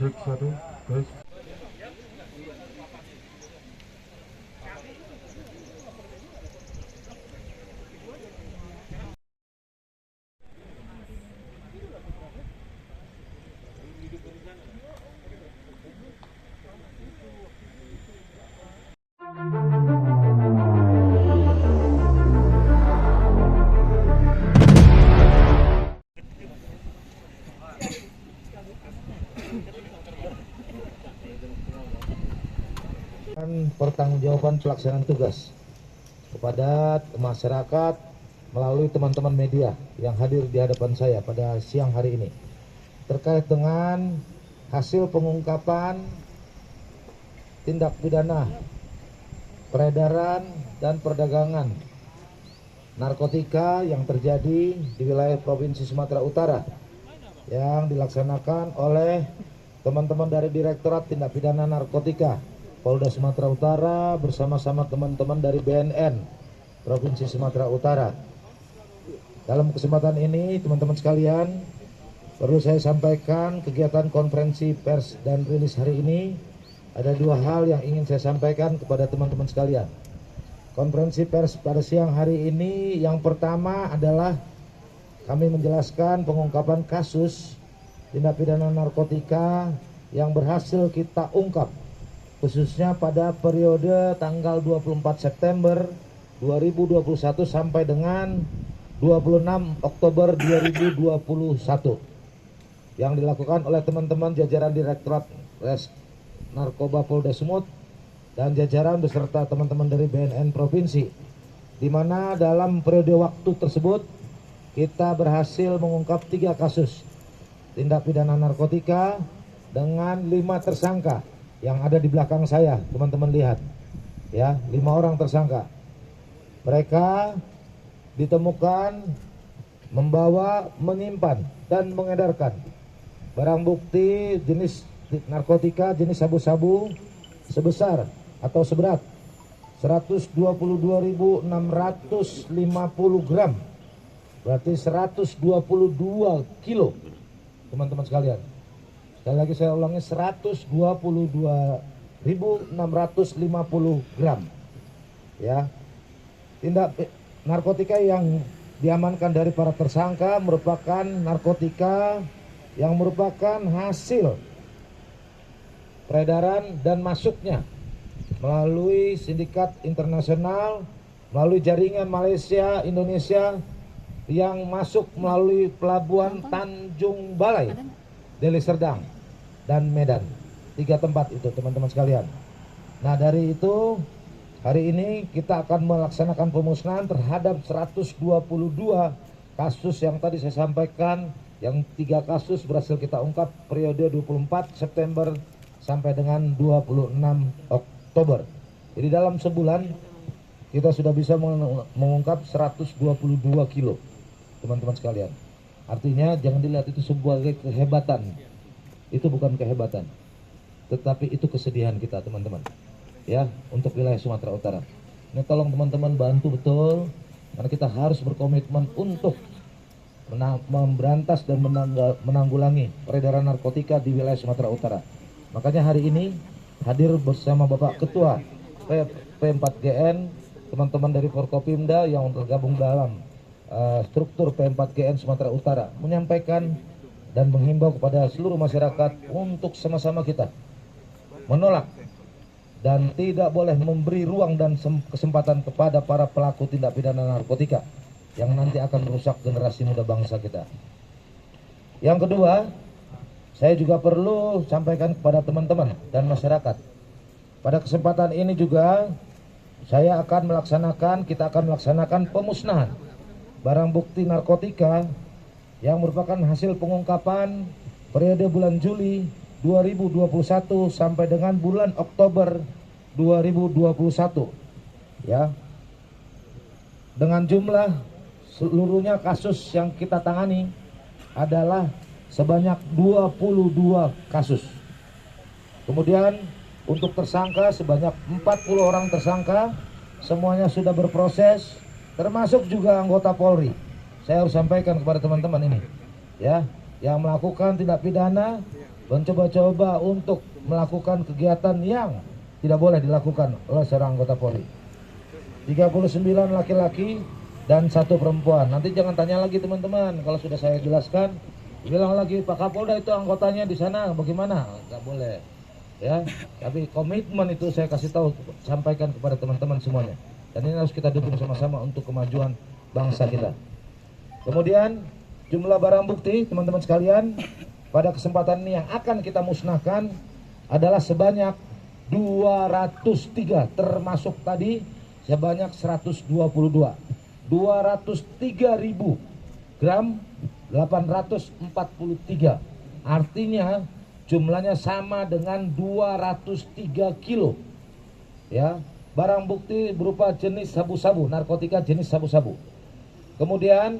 Cek satu, tes. Pertanggungjawaban pelaksanaan tugas kepada masyarakat melalui teman-teman media yang hadir di hadapan saya pada siang hari ini terkait dengan hasil pengungkapan tindak pidana peredaran dan perdagangan narkotika yang terjadi di wilayah Provinsi Sumatera Utara yang dilaksanakan oleh teman-teman dari Direktorat Tindak Pidana Narkotika Polda Sumatera Utara bersama-sama teman-teman dari BNN Provinsi Sumatera Utara. Dalam kesempatan ini teman-teman sekalian, perlu saya sampaikan kegiatan konferensi pers dan rilis hari ini ada dua hal yang ingin saya sampaikan kepada teman-teman sekalian. Konferensi pers pada siang hari ini yang pertama adalah kami menjelaskan pengungkapan kasus tindak pidana narkotika yang berhasil kita ungkap khususnya pada periode tanggal 24 September 2021 sampai dengan 26 Oktober 2021 yang dilakukan oleh teman-teman jajaran Direktorat Res Narkoba Polda Sumut dan jajaran beserta teman-teman dari BNN Provinsi, di mana dalam periode waktu tersebut kita berhasil mengungkap 3 kasus tindak pidana narkotika dengan 5 tersangka yang ada di belakang saya, teman-teman lihat ya, 5 orang tersangka. Mereka ditemukan membawa, menyimpan dan mengedarkan barang bukti jenis narkotika jenis sabu-sabu sebesar atau seberat 122.650 gram, berarti 122 kilo teman-teman sekalian. Sekali lagi saya ulangi, 122.650 gram ya. Tindak narkotika yang diamankan dari para tersangka merupakan narkotika yang merupakan hasil peredaran dan masuknya melalui sindikat internasional, melalui jaringan Malaysia, Indonesia yang masuk melalui pelabuhan Tanjung Balai, Deli Serdang dan Medan. 3 tempat itu teman-teman sekalian. Nah dari itu hari ini kita akan melaksanakan pemusnahan terhadap 122 kasus yang tadi saya sampaikan, yang 3 kasus berhasil kita ungkap periode 24 September sampai dengan 26 Oktober. Jadi dalam sebulan kita sudah bisa mengungkap 122 kilo teman-teman sekalian. Artinya jangan dilihat itu sebagai kehebatan. Itu bukan kehebatan, tetapi itu kesedihan kita teman-teman ya, untuk wilayah Sumatera Utara. Ini tolong teman-teman bantu betul, karena kita harus berkomitmen untuk memberantas dan menanggulangi peredaran narkotika di wilayah Sumatera Utara. Makanya hari ini hadir bersama Bapak Ketua P4GN, teman-teman dari Forkopimda yang tergabung dalam struktur P4GN Sumatera Utara, menyampaikan dan menghimbau kepada seluruh masyarakat untuk sama-sama kita menolak dan tidak boleh memberi ruang dan kesempatan kepada para pelaku tindak pidana narkotika yang nanti akan merusak generasi muda bangsa kita. Yang kedua, saya juga perlu sampaikan kepada teman-teman dan masyarakat. Pada kesempatan ini juga kita akan melaksanakan pemusnahan barang bukti narkotika yang merupakan hasil pengungkapan periode bulan Juli 2021 sampai dengan bulan Oktober 2021 ya, dengan jumlah seluruhnya kasus yang kita tangani adalah sebanyak 22 kasus. Kemudian untuk tersangka sebanyak 40 orang tersangka, semuanya sudah berproses, termasuk juga anggota Polri. Saya harus sampaikan kepada teman-teman ini ya, yang melakukan tindak pidana mencoba-coba untuk melakukan kegiatan yang tidak boleh dilakukan oleh seorang anggota Polri. 39 laki-laki dan 1 perempuan. Nanti jangan tanya lagi teman-teman, kalau sudah saya jelaskan, bilang lagi Pak Kapolda itu anggotanya di sana bagaimana? Nggak boleh. Ya, tapi komitmen itu saya kasih tahu, sampaikan kepada teman-teman semuanya. Dan ini harus kita dukung sama-sama untuk kemajuan bangsa kita. Kemudian jumlah barang bukti teman-teman sekalian pada kesempatan ini yang akan kita musnahkan adalah sebanyak 203, termasuk tadi sebanyak 122. 203.000 gram 843. Artinya jumlahnya sama dengan 203 kilo. Ya, barang bukti berupa jenis sabu-sabu, narkotika jenis sabu-sabu. Kemudian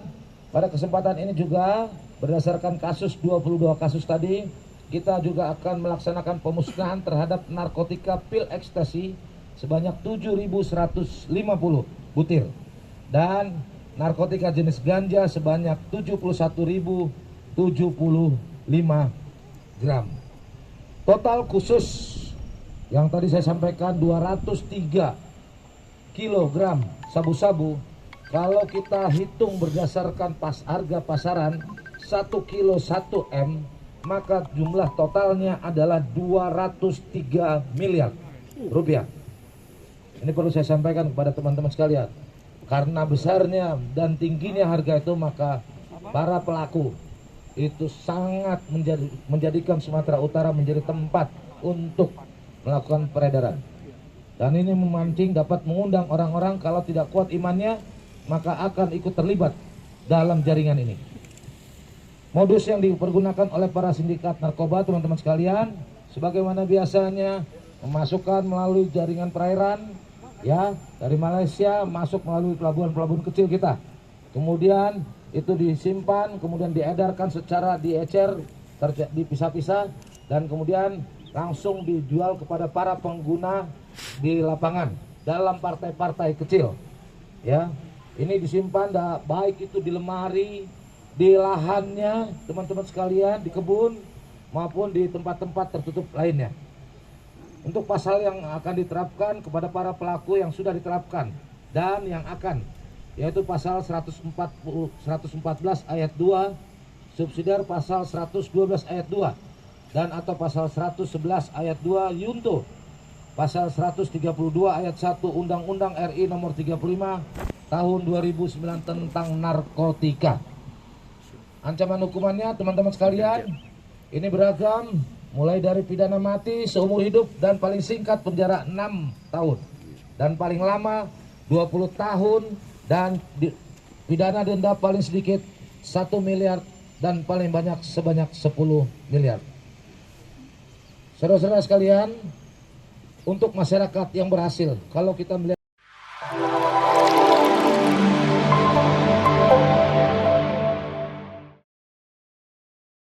pada kesempatan ini juga berdasarkan kasus 22 kasus tadi, kita juga akan melaksanakan pemusnahan terhadap narkotika pil ekstasi sebanyak 7.150 butir dan narkotika jenis ganja sebanyak 71.075 gram. Total khusus yang tadi saya sampaikan 203 kilogram sabu-sabu. Kalau kita hitung berdasarkan harga pasaran 1 kilo 1 M, maka jumlah totalnya adalah 203 miliar rupiah. Ini perlu saya sampaikan kepada teman-teman sekalian. Karena besarnya dan tingginya harga itu, maka para pelaku itu sangat menjadikan Sumatera Utara menjadi tempat untuk melakukan peredaran. Dan ini memancing dapat mengundang orang-orang kalau tidak kuat imannya, maka akan ikut terlibat dalam jaringan ini. Modus yang dipergunakan oleh para sindikat narkoba teman-teman sekalian, sebagaimana biasanya memasukkan melalui jaringan perairan, ya, dari Malaysia masuk melalui pelabuhan-pelabuhan kecil kita. Kemudian itu disimpan, kemudian diedarkan secara diecer, dipisah-pisah, dan kemudian langsung dijual kepada para pengguna di lapangan dalam partai-partai kecil. Ya, ini disimpan baik itu di lemari, di lahannya teman-teman sekalian, di kebun maupun di tempat-tempat tertutup lainnya. Untuk pasal yang akan diterapkan kepada para pelaku yang sudah diterapkan dan yang akan, yaitu pasal 114 ayat 2, subsidiar pasal 112 ayat 2, dan atau pasal 111 ayat 2 Yunto, pasal 132 ayat 1 Undang-Undang RI nomor 35 tahun 2009 tentang narkotika. Ancaman hukumannya teman-teman sekalian ini beragam, mulai dari pidana mati seumur hidup dan paling singkat penjara 6 tahun dan paling lama 20 tahun dan pidana denda paling sedikit 1 miliar dan paling banyak sebanyak 10 miliar. Saudara-saudara sekalian, untuk masyarakat yang berhasil, kalau kita melihat